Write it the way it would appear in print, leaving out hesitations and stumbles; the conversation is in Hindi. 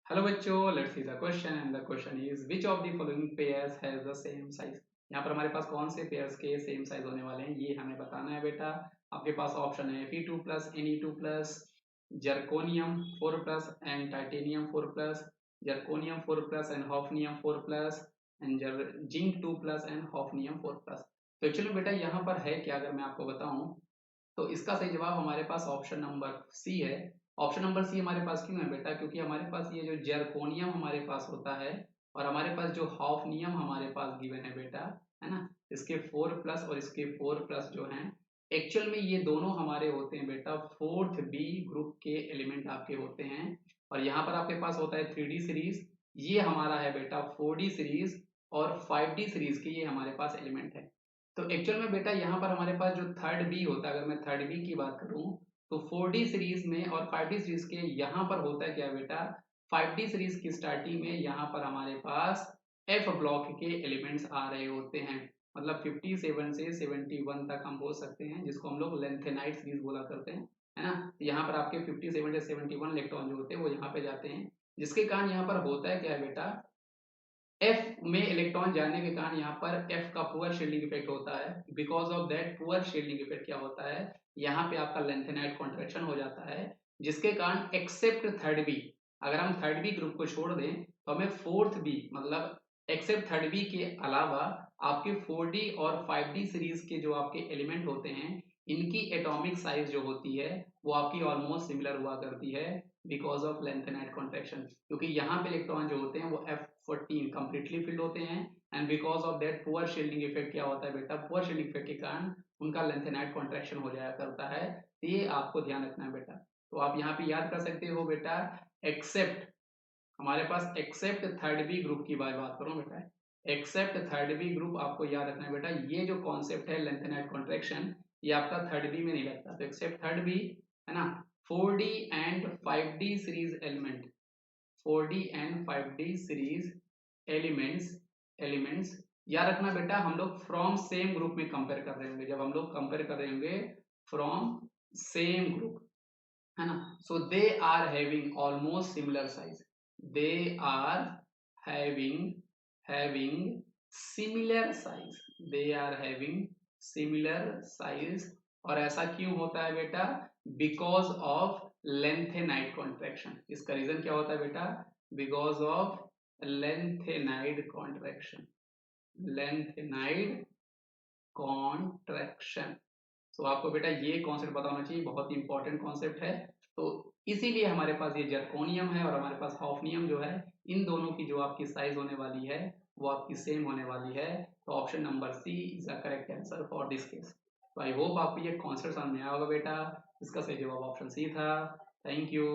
हेलो बच्चों, let's see the question and the question is which of the following pairs has the same size. यहाँ पर हमारे पास कौन से पेयर्स के सेम साइज होने वाले हैं ये हमें बताना है बेटा। आपके पास ऑप्शन है Fe2 plus Ne2 plus zirconium 4 plus and titanium 4 plus zirconium 4 plus and hafnium 4 plus and zinc 2 plus and hafnium 4 plus. तो एक्चुअली बेटा यहाँ पर है क्या, अगर मैं आपको बताऊं तो इसका सही जवाब हमारे पास ऑप्शन नंबर सी है। ऑप्शन नंबर सी हमारे पास क्यों है बेटा, क्योंकि हमारे पास ये जो जर्कोनियम हमारे पास होता है और हमारे पास जो हॉफनियम हमारे पास गिवन है बेटा, है ना, इसके 4 प्लस और इसके 4 प्लस जो हैं, एक्चुअल में ये दोनों हमारे होते हैं बेटा फोर्थ बी ग्रुप के एलिमेंट आपके होते हैं। और यहाँ पर आपके पास होता है 3D सीरीज, ये हमारा है बेटा 4D सीरीज और 5D सीरीज के ये हमारे पास एलिमेंट है। तो एक्चुअल में बेटा यहाँ पर हमारे पास जो थर्ड बी होता है, अगर मैं थर्ड बी की बात करूँ तो 4D सीरीज में और 5D सीरीज के यहाँ पर होता है क्या बेटा, 5D सीरीज की स्टार्टिंग में यहाँ पर हमारे पास F ब्लॉक के एलिमेंट्स आ रहे होते हैं। मतलब 57 से 71 तक हम बोल सकते हैं, जिसको हम लोग लेंथेनाइट सीरीज बोला करते हैं, है ना। तो यहाँ पर आपके 57 से 71 इलेक्ट्रॉन जो होते हैं वो यहाँ पे जाते हैं, जिसके कारण यहाँ पर होता है क्या है बेटा, एफ में इलेक्ट्रॉन जाने के कारण यहाँ पर एफ का पुअर शील्डिंग इफेक्ट होता है। Because of that poor shielding effect क्या होता है, यहाँ पे आपका लेंथेनाइट कॉन्ट्रैक्शन हो जाता है, जिसके कारण एक्सेप्ट थर्ड बी, अगर हम थर्ड बी ग्रुप को छोड़ दें तो हमें फोर्थ बी मतलब एक्सेप्ट थर्ड बी के अलावा आपके 4D और 5D सीरीज के जो आपके एलिमेंट होते हैं, इनकी एटॉमिक साइज जो होती है वो आपकी ऑलमोस्ट सिमिलर हुआ करती है बिकॉज ऑफ लेंथेनाइट कॉन्ट्रैक्शन। क्योंकि यहाँ पे इलेक्ट्रॉन जो होते हैं वो F14 कंप्लीटली फिल्ड होते हैं and because of that poor shielding effect क्या होता है बेटा, पुअर शील्डिंग इफेक्ट के कारण उनका लेंथेनाइट कॉन्ट्रैक्शन हो जाया करता है। तो ये आपको ध्यान रखना है बेटा। तो आप यहाँ पे याद कर सकते हो बेटा, एक्सेप्ट हमारे पास एक्सेप्ट थर्ड बी ग्रुप की बात करूं बेटा, एक्सेप्ट थर्ड बी ग्रुप आपको याद रखना है बेटा। ये जो कॉन्सेप्ट है लेंथेनाइट कॉन्ट्रैक्शन, ये आपका थर्ड बी में नहीं लगता। तो एक्सेप्ट थर्ड बी, है ना, 4D and 5D series element, 4D and 5D series elements elements याद रखना बेटा, हम लोग फ्रॉम सेम ग्रुप में कंपेयर कर रहे होंगे। जब हम लोग कंपेयर कर रहे होंगे फ्रॉम सेम ग्रुप, है ना, so they are having almost similar size, they are having having similar size, they are having similar size. और ऐसा क्यों होता है बेटा, बिकॉज ऑफ लेंथेनाइट कॉन्ट्रैक्शन। इसका रीजन क्या होता है बेटा, because of lanthanide contraction, lanthanide contraction. तो आपको बेटा ये कॉन्सेप्ट पता होना चाहिए, बहुत ही इंपॉर्टेंट कॉन्सेप्ट है। तो इसीलिए हमारे पास ये जर्कोनियम है और हमारे पास हॉफनियम जो है, इन दोनों की जो आपकी साइज होने वाली है वो आपकी सेम होने वाली है। तो option number C is the correct answer for this case. तो आई होप आपको ये कॉन्सेप्ट समझ में आया होगा बेटा। इसका सही जवाब ऑप्शन सी था। Thank you.